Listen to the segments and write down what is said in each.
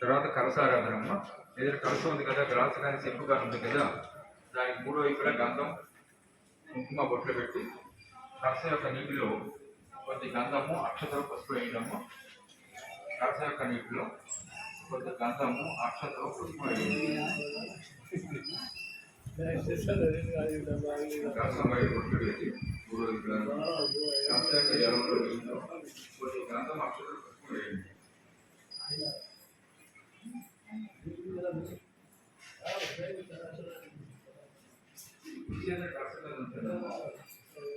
తర్వాత కలసారాధనమ్మ. ఏదైనా కలసం ఉంది కదా, గ్లాసు కానీ చెంపు కానీ ఉంది కదా, దానికి మూడో వైపులా గంధం కుంకుమ బొట్లు పెట్టి కలస యొక్క నీటిలో కొద్ది గంధము అక్షతలు పసుపు వేయడము. కలస యొక్క నీటిలో కొద్ది గంధము అక్షతలు పసుపు వేయడం. కలసం వైపు బొట్లు పెట్టి మూడో వైపులా కలస యొక్క జలంలో కొద్ది గంధం అక్షతలు పసుపు వేయండి.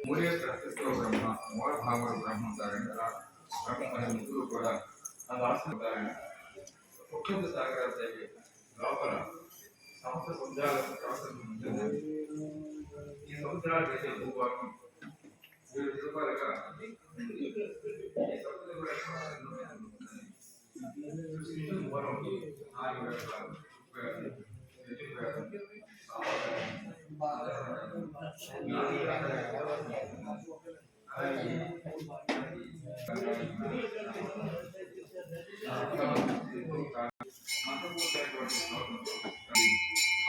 మూడే ప్రశస్తిలో బ్రహ్మ మూల భాగంలో బ్రహ్మ ఉంటారని బ్రహ్మ ముగ్గురు కూడా ఆ వాస్తుంటారని ఒక్కొక్క సాగరాలు జరిగే లోపల సమస్త సముద్రాలకు ప్రవర్తన ఉంటుందని ఈ సముద్రాలు చేసే భూభాగం 7 రూపాయలుగా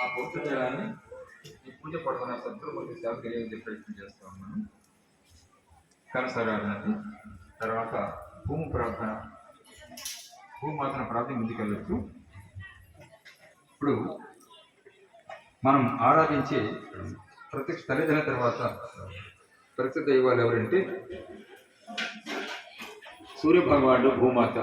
ఆ పౌత్ర జలాన్ని ఈ పూజ పడుతున్న సత్తులమూర్తి సేవ తెలియజే ప్రయత్నం చేస్తా ఉన్నాను. కలసారాధనకి తర్వాత భూమి ప్రార్థన, భూమాతను ప్రార్థన ముందుకెళ్ళచ్చు. ఇప్పుడు మనం ఆరాధించే ప్రత్యక్ష తల్లిదండ్రుల తర్వాత ప్రత్యక్ష దైవాలు ఎవరంటే సూర్యభగవానుడు, భూమాత.